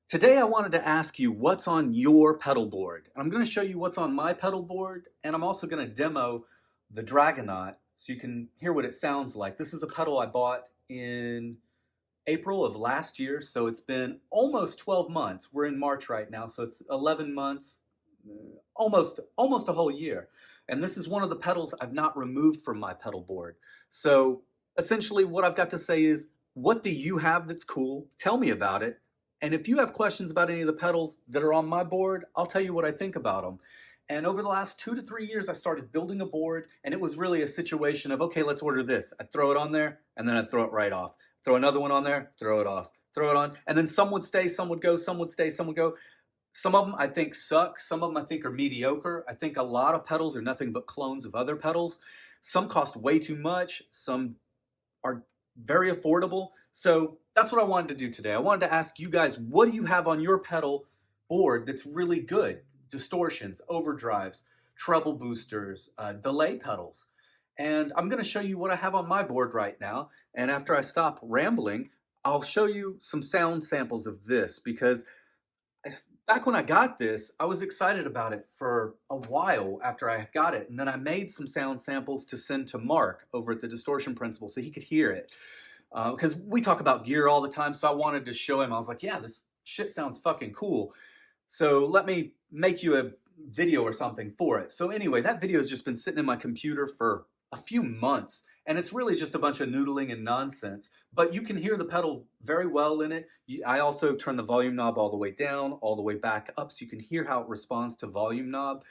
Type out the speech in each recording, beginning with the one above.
Today I wanted to ask you what's on your pedal board. And I'm going to show you what's on my pedal board, and I'm also going to demo the Dragonaut so you can hear what it sounds like. This is a pedal I bought in April of last year, so it's been almost 12 months. We're in March right now, so it's 11 months, almost a whole year. And this is one of the pedals I've not removed from my pedal board. So essentially what I've got to say is, what do you have that's cool? Tell me about it. And if you have questions about any of the pedals that are on my board, I'll tell you what I think about them. And over the last 2 to 3 years, I started building a board, and it was really a situation of, okay, let's order this. I'd throw it on there, and then I'd throw it right off. Throw another one on there, throw it off, throw it on, and then some would stay, some would go, some would stay, some would go. Some of them I think suck, some of them I think are mediocre. I think a lot of pedals are nothing but clones of other pedals. Some cost way too much, some are very affordable. So that's what I wanted to do today. I wanted to ask you guys, what do you have on your pedal board that's really good? Distortions, overdrives, treble boosters, delay pedals. And I'm going to show you what I have on my board right now. And after I stop rambling, I'll show you some sound samples of this, because back when I got this, I was excited about it for a while after I got it. And then I made some sound samples to send to Mark over at the Distortion Principle so he could hear it. Because we talk about gear all the time, so I wanted to show him. I was like, yeah, this shit sounds fucking cool. So let me make you a video or something for it. So anyway, that video has just been sitting in my computer for a few months, and it's really just a bunch of noodling and nonsense, but you can hear the pedal very well in it. I also turn the volume knob all the way down, all the way back up, so you can hear how it responds to volume knob,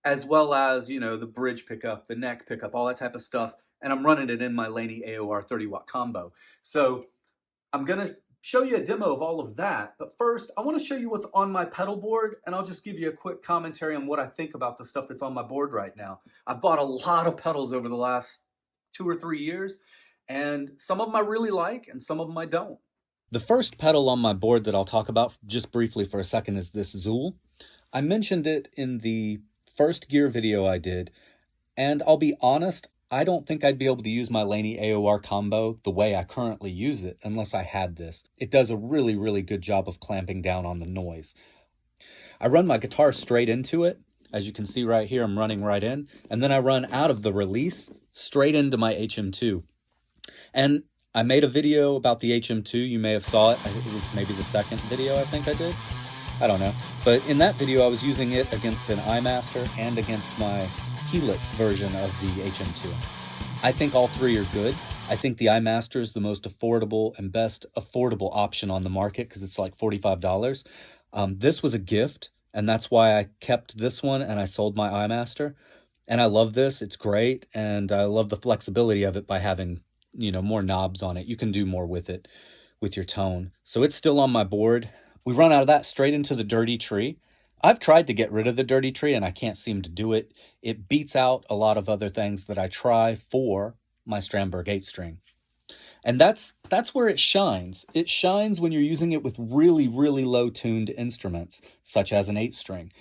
as well as, you know, the bridge pickup, the neck pickup, all that type of stuff. And I'm running it in my Laney AOR 30-watt combo. So I'm gonna show you a demo of all of that, but first I want to show you what's on my pedal board, and I'll just give you a quick commentary on what I think about the stuff that's on my board right now. I've bought a lot of pedals over the last 2 or 3 years, and some of them I really like and some of them I don't. The first pedal on my board that I'll talk about just briefly for a second is this ZUUL. I mentioned it in the first gear video I did, and I'll be honest, I don't think I'd be able to use my Laney AOR combo the way I currently use it unless I had this. It does a really, really good job of clamping down on the noise. I run my guitar straight into it. As you can see right here, I'm running right in. And then I run out of the release straight into my HM2. And I made a video about the HM2. You may have saw it. It was maybe the second video I think I did. I don't know. But in that video, I was using it against an iMaster and against my Helix version of the HM2. I think all three are good. I think the iMaster is the most affordable and best affordable option on the market because it's like $45. This was a gift, and that's why I kept this one and I sold my iMaster. And I love this. It's great, and I love the flexibility of it by having, you know, more knobs on it. You can do more with it with your tone. So it's still on my board. We run out of that straight into the dirty tree. I've tried to get rid of the dirty tree and I can't seem to do it. It beats out a lot of other things that I try for my Strandberg 8-string. And that's where it shines. It shines when you're using it with really, really low-tuned instruments, such as an 8-string.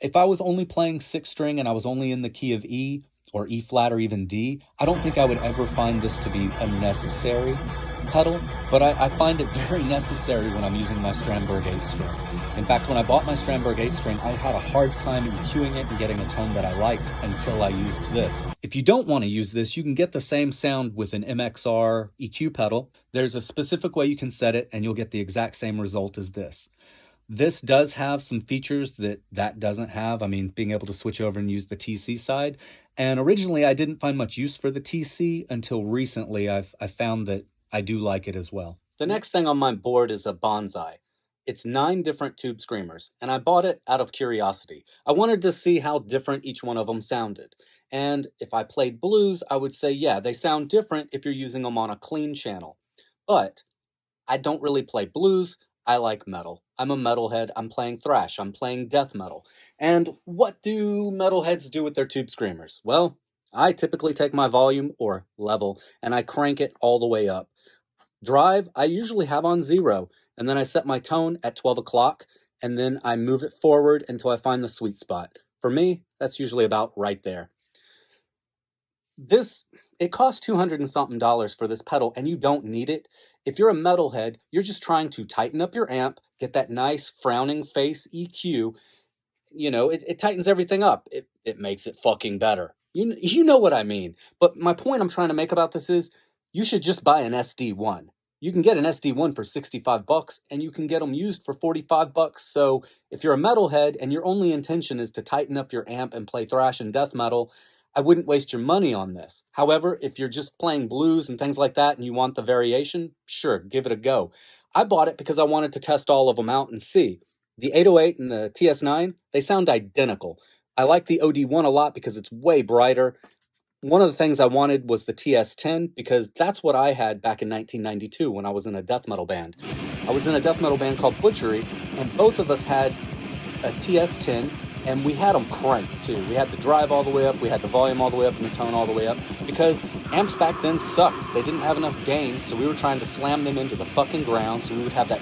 If I was only playing 6-string and I was only in the key of E or E flat or even D, I don't think I would ever find this to be a necessary pedal, but I find it very necessary when I'm using my Strandberg 8-string. In fact, when I bought my Strandberg 8-string, I had a hard time EQing it and getting a tone that I liked until I used this. If you don't want to use this, you can get the same sound with an MXR EQ pedal. There's a specific way you can set it and you'll get the exact same result as this. This does have some features that doesn't have. I mean, being able to switch over and use the TC side. And originally, I didn't find much use for the TC until recently. I found that I do like it as well. The next thing on my board is a Bonsai. It's 9 different tube screamers, and I bought it out of curiosity. I wanted to see how different each one of them sounded. And if I played blues, I would say, yeah, they sound different if you're using them on a clean channel. But I don't really play blues. I like metal. I'm a metalhead. I'm playing thrash. I'm playing death metal. And what do metalheads do with their tube screamers? Well, I typically take my volume, or level, and I crank it all the way up. Drive, I usually have on 0, and then I set my tone at 12 o'clock, and then I move it forward until I find the sweet spot. For me, that's usually about right there. It costs $200 and something for this pedal, and you don't need it. If you're a metalhead, you're just trying to tighten up your amp, get that nice frowning face EQ. You know, it tightens everything up. It makes it fucking better. You know what I mean. But my point I'm trying to make about this is you should just buy an SD1. You can get an SD1 for 65 bucks and you can get them used for 45 bucks. So if you're a metalhead and your only intention is to tighten up your amp and play thrash and death metal, I wouldn't waste your money on this. However, if you're just playing blues and things like that and you want the variation, sure, give it a go. I bought it because I wanted to test all of them out and see. The 808 and the TS9, they sound identical. I like the OD1 a lot because it's way brighter. One of the things I wanted was the TS10 because that's what I had back in 1992 when I was in a death metal band. I was in a death metal band called Butchery, and both of us had a TS10, and we had them cranked too. We had the drive all the way up, we had the volume all the way up, and the tone all the way up, because amps back then sucked. They didn't have enough gain, so we were trying to slam them into the fucking ground, so we would have that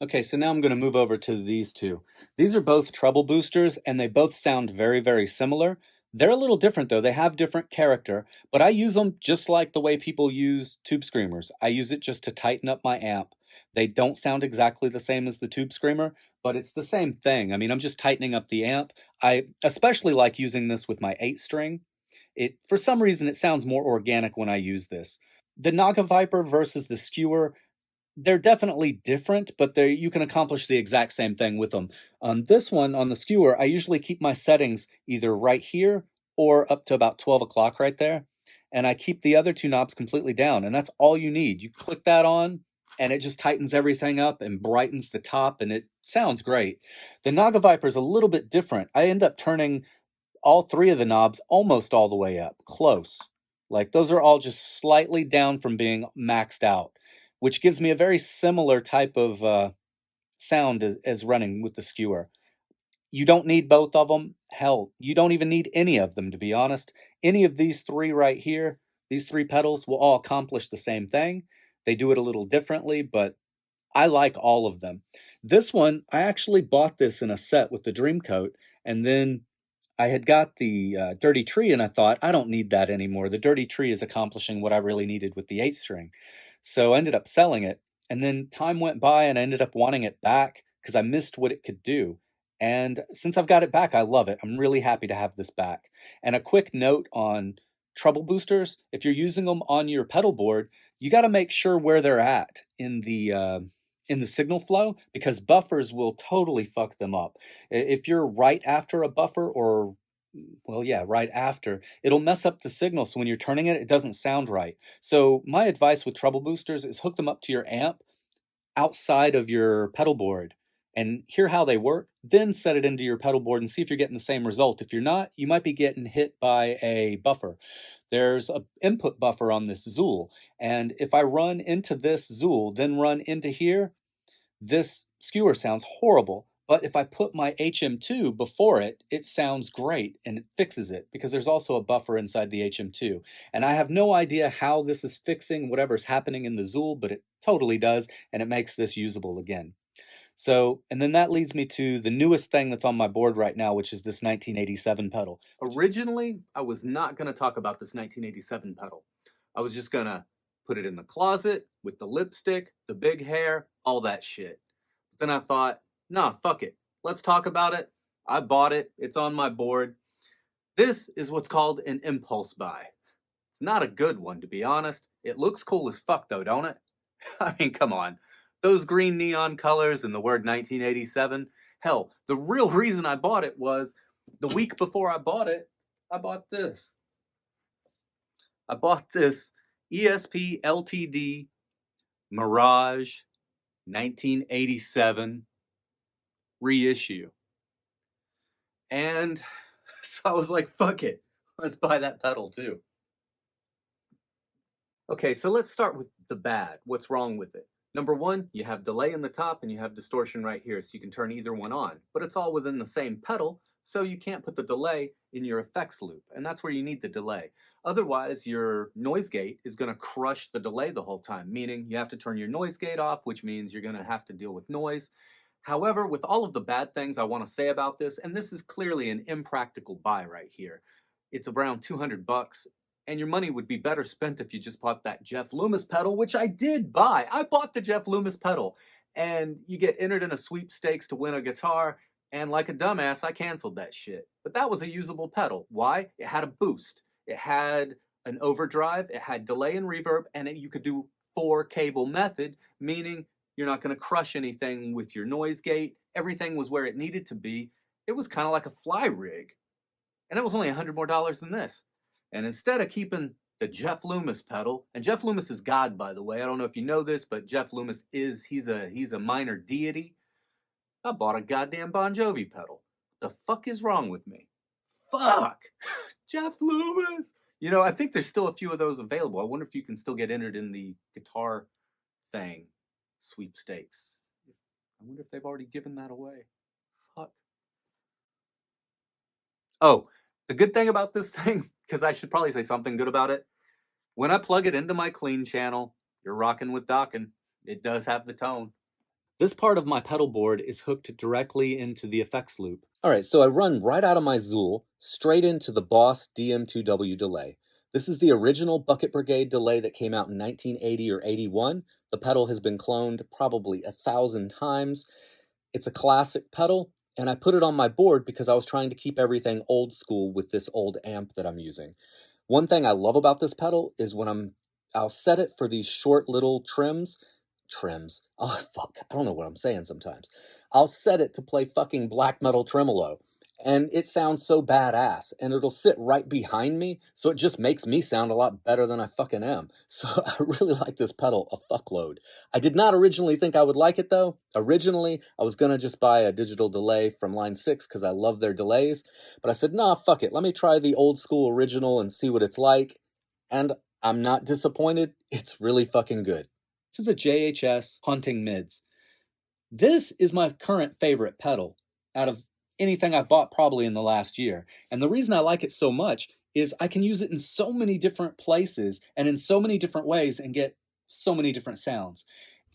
Okay, so now I'm going to move over to these two. These are both treble boosters, and they both sound very, very similar. They're a little different, though. They have different character, but I use them just like the way people use tube screamers. I use it just to tighten up my amp. They don't sound exactly the same as the tube screamer, but it's the same thing. I mean, I'm just tightening up the amp. I especially like using this with my 8-string. For some reason, it sounds more organic when I use this. The NAGA Viper versus the Skewer, they're definitely different, but you can accomplish the exact same thing with them. On this one, on the Skewer, I usually keep my settings either right here or up to about 12 o'clock right there. And I keep the other two knobs completely down, and that's all you need. You click that on, and it just tightens everything up and brightens the top, and it sounds great. The NAGA Viper is a little bit different. I end up turning all three of the knobs almost all the way up, close. Like those are all just slightly down from being maxed out, which gives me a very similar type of sound as running with the Skewer. You don't need both of them. Hell, you don't even need any of them, to be honest. Any of these three right here, these three pedals will all accomplish the same thing. They do it a little differently, but I like all of them. This one, I actually bought this in a set with the Dreamcoat, and then I had got the Dirty Tree, and I thought, I don't need that anymore. The Dirty Tree is accomplishing what I really needed with the 8-string. So I ended up selling it, and then time went by, and I ended up wanting it back because I missed what it could do. And since I've got it back, I love it. I'm really happy to have this back. And a quick note on treble boosters, if you're using them on your pedal board, you got to make sure where they're at in the signal flow, because buffers will totally fuck them up. If you're right after a buffer or, well, yeah, right after, it'll mess up the signal. So when you're turning it, it doesn't sound right. So my advice with treble boosters is hook them up to your amp outside of your pedal board and hear how they work, then set it into your pedal board and see if you're getting the same result. If you're not, you might be getting hit by a buffer. There's an input buffer on this ZUUL, and if I run into this ZUUL, then run into here, this Skewer sounds horrible. But if I put my HM2 before it, it sounds great, and it fixes it, because there's also a buffer inside the HM2. And I have no idea how this is fixing whatever's happening in the ZUUL, but it totally does, and it makes this usable again. So, and then that leads me to the newest thing that's on my board right now, which is this 1987 pedal. Originally, I was not going to talk about this 1987 pedal. I was just going to put it in the closet with the lipstick, the big hair, all that shit. Then I thought, nah, fuck it. Let's talk about it. I bought it. It's on my board. This is what's called an impulse buy. It's not a good one, to be honest. It looks cool as fuck, though, don't it? I mean, come on. Those green neon colors and the word 1987. Hell, the real reason I bought it was the week before I bought it, I bought this. I bought this ESP LTD Mirage 1987 reissue. And so I was like, fuck it. Let's buy that pedal too. Okay, so let's start with the bad. What's wrong with it? Number one, you have delay in the top and you have distortion right here, so you can turn either one on. But it's all within the same pedal, so you can't put the delay in your effects loop, and that's where you need the delay. Otherwise, your noise gate is going to crush the delay the whole time, meaning you have to turn your noise gate off, which means you're going to have to deal with noise. However, with all of the bad things I want to say about this, and this is clearly an impractical buy right here, it's around 200 bucks, and your money would be better spent if you just bought that Jeff Loomis pedal, which I did buy. I bought the Jeff Loomis pedal, and you get entered in a sweepstakes to win a guitar, and like a dumbass, I canceled that shit. But that was a usable pedal. Why? It had a boost. It had an overdrive, it had delay and reverb, and you could do 4-cable method, meaning you're not going to crush anything with your noise gate. Everything was where it needed to be. It was kind of like a fly rig. And it was only $100 more than this. And instead of keeping the Jeff Loomis pedal, and Jeff Loomis is God, by the way. I don't know if you know this, but Jeff Loomis he's a minor deity. I bought a goddamn Bon Jovi pedal. The fuck is wrong with me? Fuck! Jeff Loomis! You know, I think there's still a few of those available. I wonder if you can still get entered in the guitar thing sweepstakes. I wonder if they've already given that away. Fuck. Oh, the good thing about this thing, because I should probably say something good about it, when I plug it into my clean channel, you're rocking with docking. It does have the tone. This part of my pedal board is hooked directly into the effects loop. All right, so I run right out of my ZUUL, straight into the Boss DM2W Delay. This is the original Bucket Brigade delay that came out in 1980 or 81. The pedal has been cloned probably 1,000 times. It's a classic pedal, and I put it on my board because I was trying to keep everything old school with this old amp that I'm using. One thing I love about this pedal is when I'll set it for these short little trims. Oh, fuck. I don't know what I'm saying sometimes. I'll set it to play fucking black metal tremolo, and it sounds so badass, and it'll sit right behind me, so it just makes me sound a lot better than I fucking am. So I really like this pedal a fuckload. I did not originally think I would like it, though. Originally, I was gonna just buy a digital delay from Line 6 because I love their delays, but I said, nah, fuck it. Let me try the old school original and see what it's like, and I'm not disappointed. It's really fucking good. This is a JHS Haunting Mids. This is my current favorite pedal out of anything I've bought probably in the last year. And the reason I like it so much is I can use it in so many different places and in so many different ways and get so many different sounds.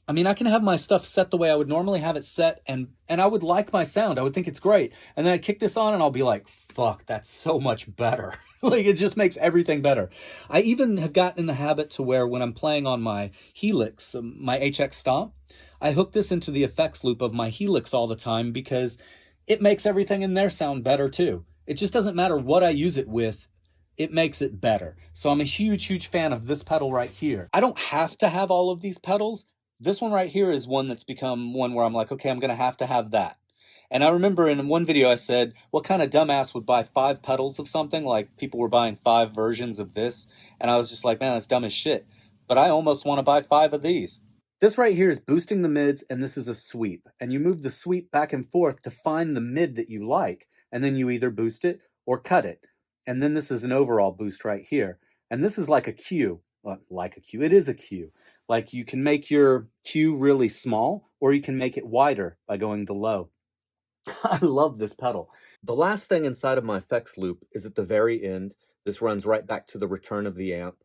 I mean, I can have my stuff set the way I would normally have it set, and I would like my sound. I would think it's great. And then I kick this on and I'll be like, fuck, that's so much better. Like, it just makes everything better. I even have gotten in the habit to where when I'm playing on my Helix, my HX Stomp, I hook this into the effects loop of my Helix all the time because it makes everything in there sound better too. It just doesn't matter what I use it with. It makes it better. So I'm a huge, huge fan of this pedal right here. I don't have to have all of these pedals. This one right here is one that's become one where I'm like, okay, I'm going to have that. And I remember in one video I said, what kind of dumbass would buy 5 pedals of something? Like, people were buying 5 versions of this. And I was just like, man, that's dumb as shit. But I almost want to buy 5 of these. This right here is boosting the mids, and this is a sweep. And you move the sweep back and forth to find the mid that you like. And then you either boost it or cut it. And then this is an overall boost right here. And this is like a Q. Like a Q. It is a Q. Like, you can make your Q really small, or you can make it wider by going to low. I love this pedal. The last thing inside of my effects loop is at the very end. This runs right back to the return of the amp.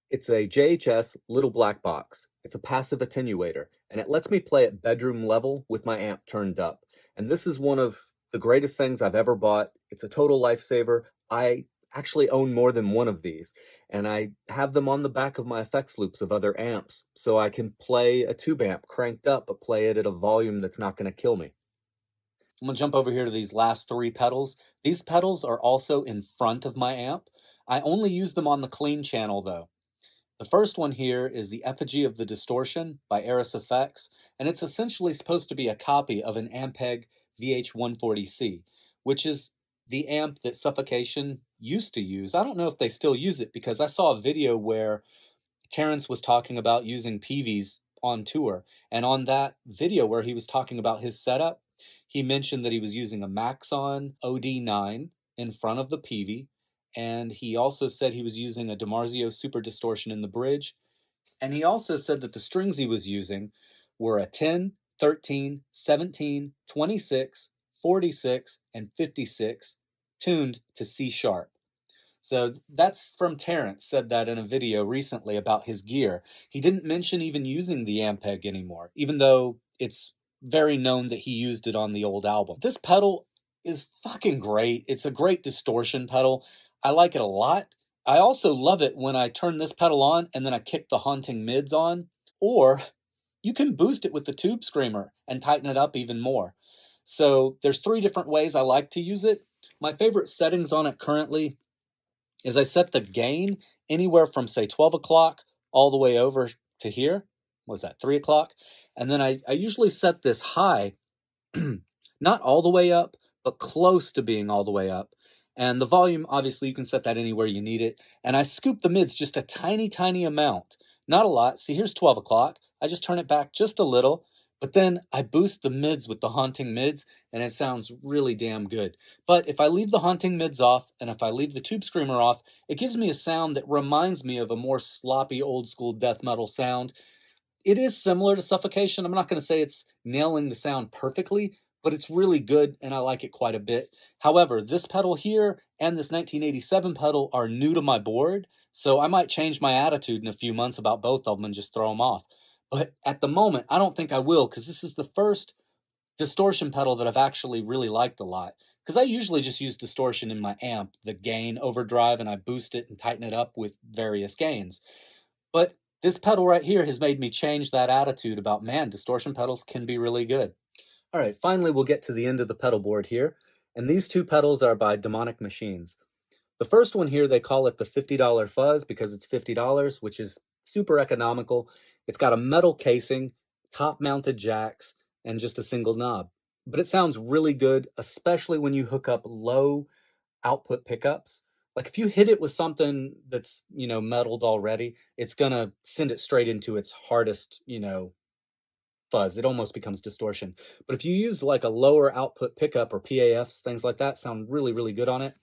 It's a JHS Little Black box. It's a passive attenuator, and it lets me play at bedroom level with my amp turned up. And this is one of the greatest things I've ever bought. It's a total lifesaver. I actually own more than one of these, and I have them on the back of my effects loops of other amps, so I can play a tube amp cranked up, but play it at a volume that's not going to kill me. I'm going to jump over here to these last 3 pedals. These pedals are also in front of my amp. I only use them on the clean channel, though. The first one here is the Effigy of the Distortion by Airis Effects, and it's essentially supposed to be a copy of an Ampeg VH140C, which is the amp that Suffocation used to use. I don't know if they still use it, because I saw a video where Terrence was talking about using PVs on tour, and on that video where he was talking about his setup, he mentioned that he was using a Maxon OD9 in front of the PV, and he also said he was using a DiMarzio Super Distortion in the bridge, and he also said that the strings he was using were a 10, 13, 17, 26, 46, and 56, tuned to C sharp. So that's from Terrence, said that in a video recently about his gear. He didn't mention even using the Ampeg anymore, even though it's very known that he used it on the old album. This pedal is fucking great. It's a great distortion pedal. I like it a lot. I also love it when I turn this pedal on and then I kick the Haunting Mids on, or you can boost it with the Tube Screamer and tighten it up even more. So there's 3 different ways I like to use it. My favorite settings on it currently is I set the gain anywhere from, say, 12 o'clock all the way over to here. What is that, 3 o'clock? And then I usually set this high, not all the way up, but close to being all the way up. And the volume, obviously, you can set that anywhere you need it. And I scoop the mids just a tiny, tiny amount. Not a lot. See, here's 12 o'clock. I just turn it back just a little. But then I boost the mids with the Haunting Mids, and it sounds really damn good. But if I leave the Haunting Mids off, and if I leave the Tube Screamer off, it gives me a sound that reminds me of a more sloppy, old-school death metal sound. It is similar to Suffocation. I'm not going to say it's nailing the sound perfectly, but it's really good, and I like it quite a bit. However, this pedal here and this 1987 pedal are new to my board, so I might change my attitude in a few months about both of them and just throw them off. But at the moment, I don't think I will, because this is the first distortion pedal that I've actually really liked a lot. Because I usually just use distortion in my amp, the gain, overdrive, and I boost it and tighten it up with various gains. But this pedal right here has made me change that attitude about, man, distortion pedals can be really good. All right, finally we'll get to the end of the pedal board here. And these 2 pedals are by Demonic Machines. The first one here, they call it the $50 fuzz because it's $50, which is super economical. It's got a metal casing, top-mounted jacks, and just a single knob. But it sounds really good, especially when you hook up low output pickups. Like if you hit it with something that's, metaled already, it's gonna send it straight into its hardest, fuzz. It almost becomes distortion. But if you use like a lower output pickup or PAFs, things like that sound really, really good on it.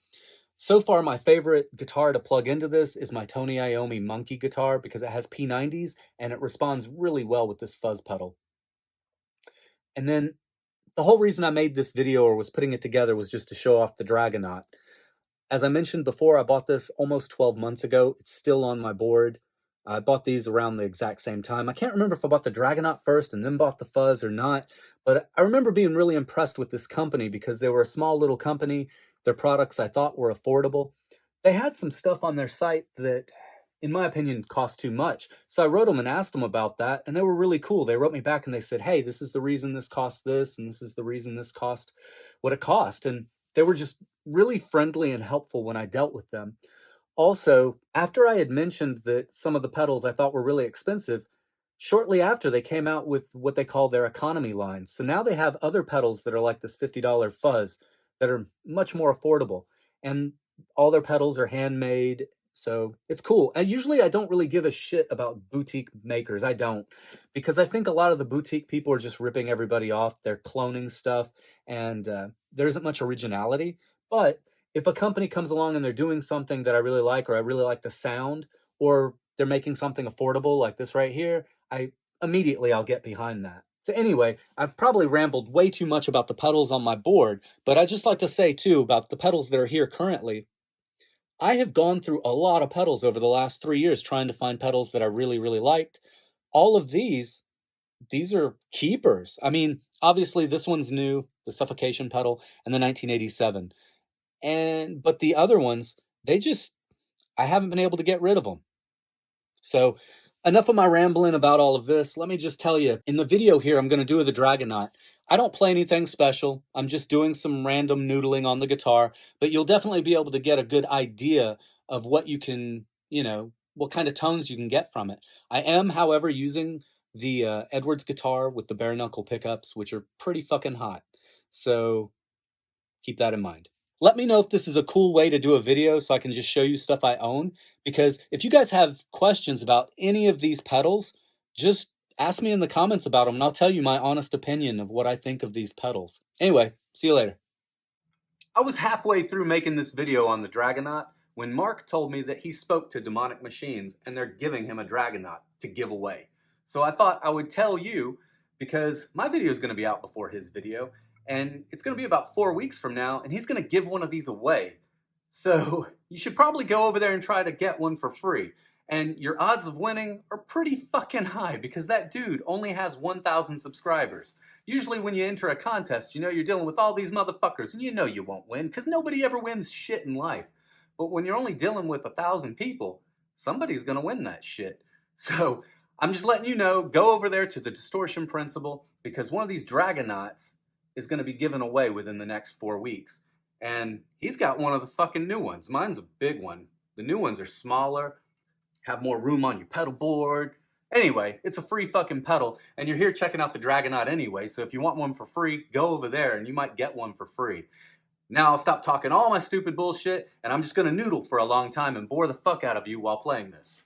So far, my favorite guitar to plug into this is my Tony Iommi Monkey guitar because it has P90s and it responds really well with this fuzz pedal. And then the whole reason I made this video or was putting it together was just to show off the Dragonaut. As I mentioned before, I bought this almost 12 months ago. It's still on my board. I bought these around the exact same time. I can't remember if I bought the Dragonaut first and then bought the Fuzz or not, but I remember being really impressed with this company because they were a small little company. Their products I thought were affordable. They had some stuff on their site that, in my opinion, cost too much. So I wrote them and asked them about that, and they were really cool. They wrote me back and they said, hey, this is the reason this cost this, and this is the reason this cost what it cost. And they were just really friendly and helpful when I dealt with them. Also, after I had mentioned that some of the pedals I thought were really expensive, shortly after they came out with what they call their economy line. So now they have other pedals that are like this $50 fuzz that are much more affordable. And all their pedals are handmade, so it's cool. And usually I don't really give a shit about boutique makers. I don't. Because I think a lot of the boutique people are just ripping everybody off. They're cloning stuff, and there isn't much originality. But if a company comes along and they're doing something that I really like, or I really like the sound, or they're making something affordable like this right here, I'll get behind that. So anyway, I've probably rambled way too much about the pedals on my board, but I'd just like to say too about the pedals that are here currently. I have gone through a lot of pedals over the last 3 years trying to find pedals that I really, really liked. All of these are keepers. I mean, obviously this one's new, the Suffocation pedal, and the 1987. But the other ones, I haven't been able to get rid of them. So enough of my rambling about all of this. Let me just tell you, in the video here, I'm going to do the Dragonaut. I don't play anything special. I'm just doing some random noodling on the guitar, but you'll definitely be able to get a good idea of what you can, what kind of tones you can get from it. I am, however, using the Edwards guitar with the bare knuckle pickups, which are pretty fucking hot. So keep that in mind. Let me know if this is a cool way to do a video so I can just show you stuff I own. Because if you guys have questions about any of these pedals, just ask me in the comments about them and I'll tell you my honest opinion of what I think of these pedals. Anyway, see you later. I was halfway through making this video on the Dragonaut when Mark told me that he spoke to Demonic Machines and they're giving him a Dragonaut to give away. So I thought I would tell you because my video is going to be out before his video. And it's going to be about 4 weeks from now, and he's going to give one of these away. So you should probably go over there and try to get one for free. And your odds of winning are pretty fucking high because that dude only has 1,000 subscribers. Usually when you enter a contest, you know you're dealing with all these motherfuckers and you know you won't win because nobody ever wins shit in life. But when you're only dealing with 1,000 people, somebody's gonna win that shit. So I'm just letting you know, go over there to the Distortion Principle because one of these Dragonauts is gonna be given away within the next 4 weeks. And he's got one of the fucking new ones. Mine's a big one. The new ones are smaller, have more room on your pedal board. Anyway, it's a free fucking pedal, and you're here checking out the Dragonaut anyway, so if you want one for free, go over there and you might get one for free. Now I'll stop talking all my stupid bullshit, and I'm just gonna noodle for a long time and bore the fuck out of you while playing this.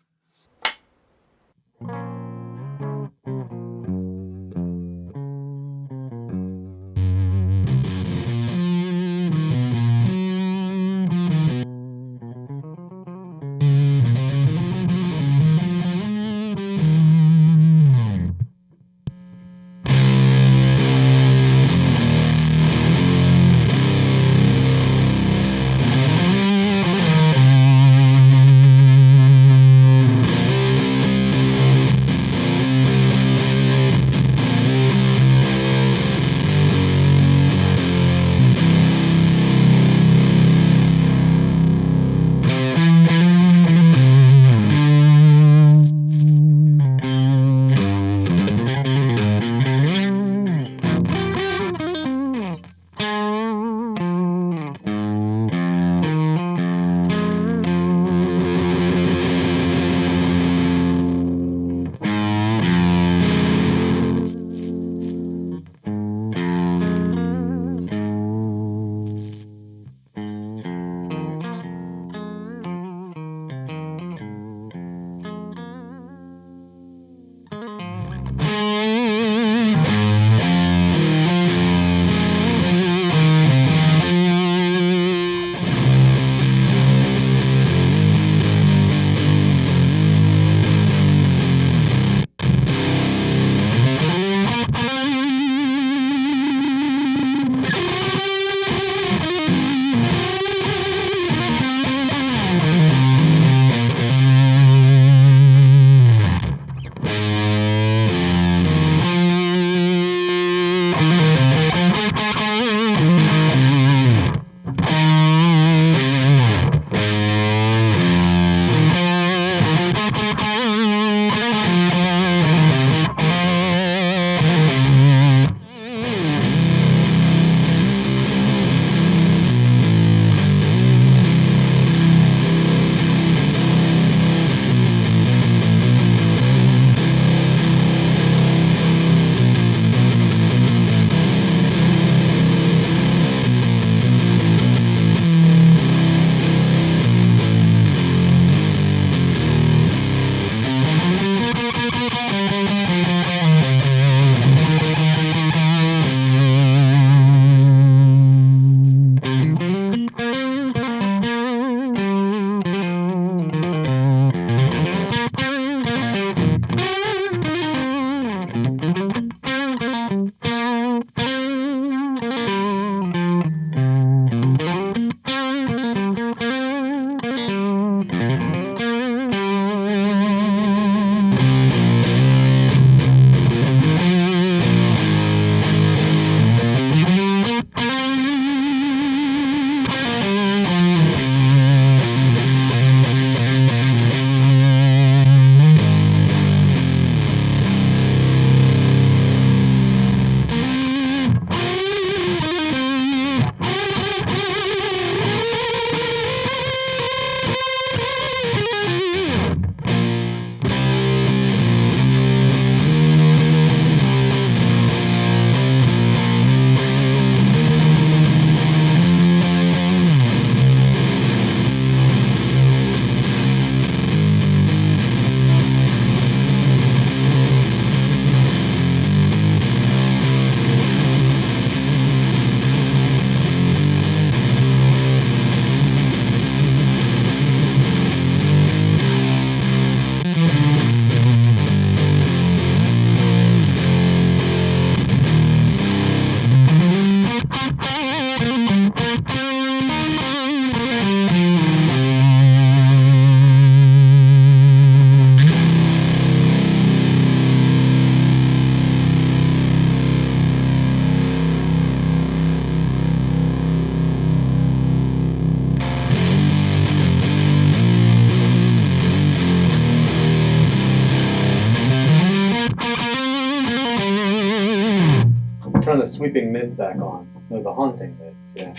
turn the sweeping mids back on. No, the haunting mids, yeah.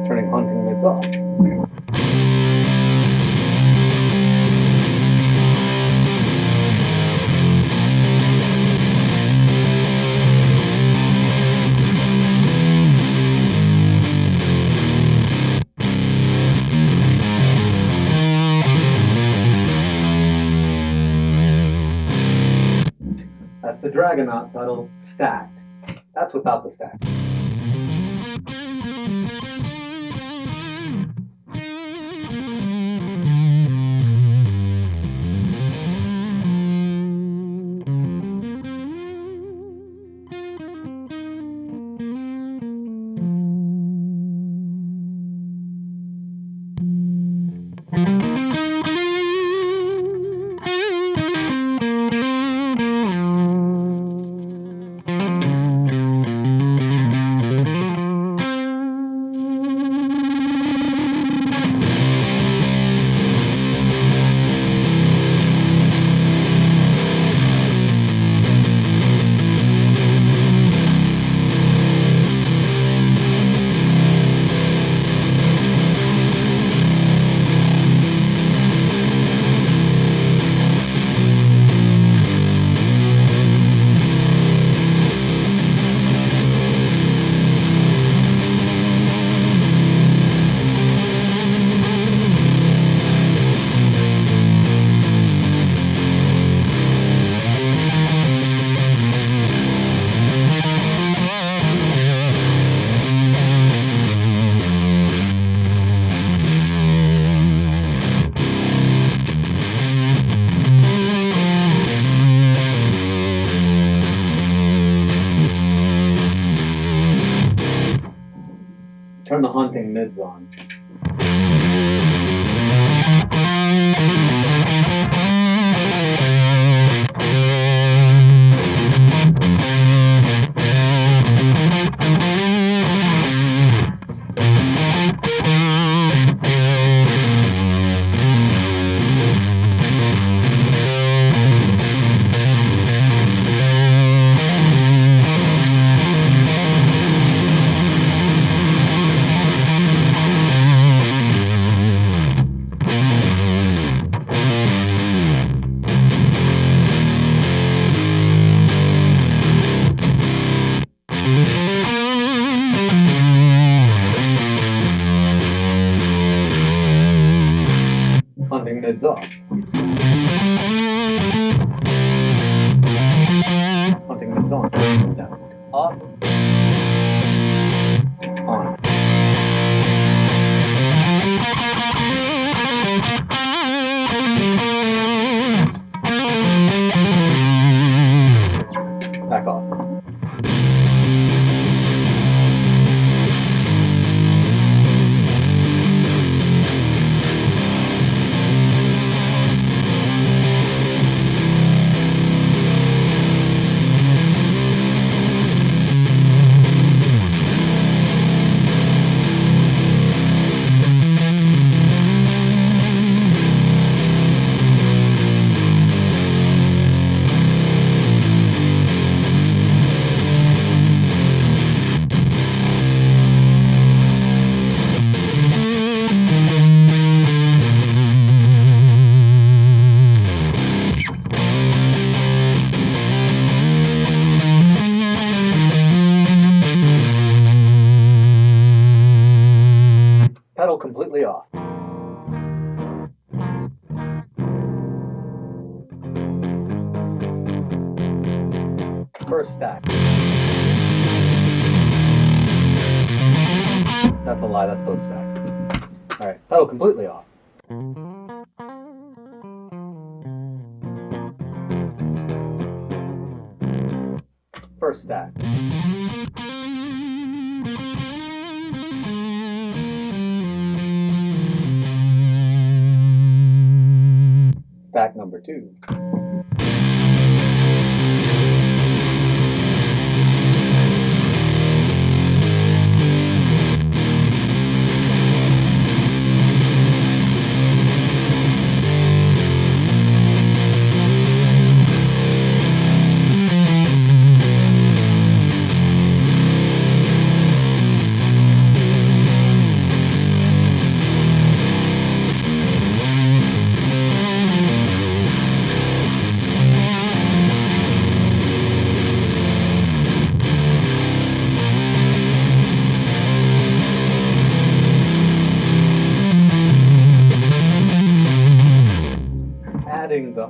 Turning haunting mids off. That's the Dragonaut pedal stacked. That's without the stack. Turn the haunting mids on. Haunting mids off. Haunting mids on. Down. Off. On. Back off. Pedal completely off. First stack. That's a lie, that's both stacks. Alright, pedal completely off. First stack. Stack number 2.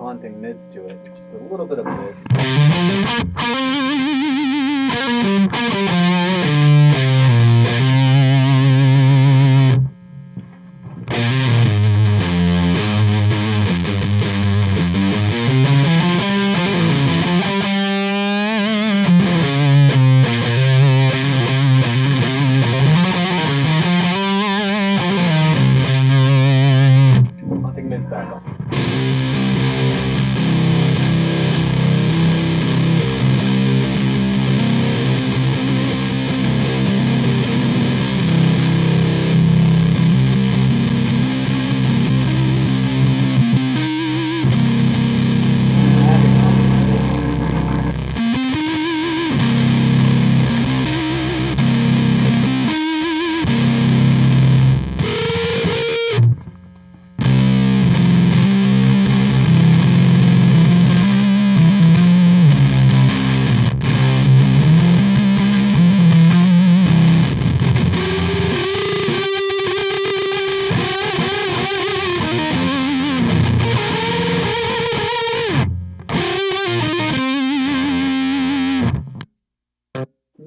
Haunting Mids to it, just a little bit of mid. Haunting Mids back up.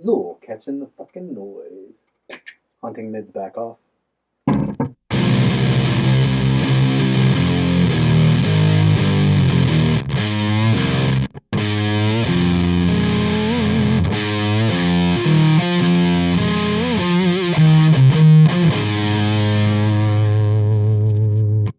ZUUL catching the fucking noise. Haunting Mids back off.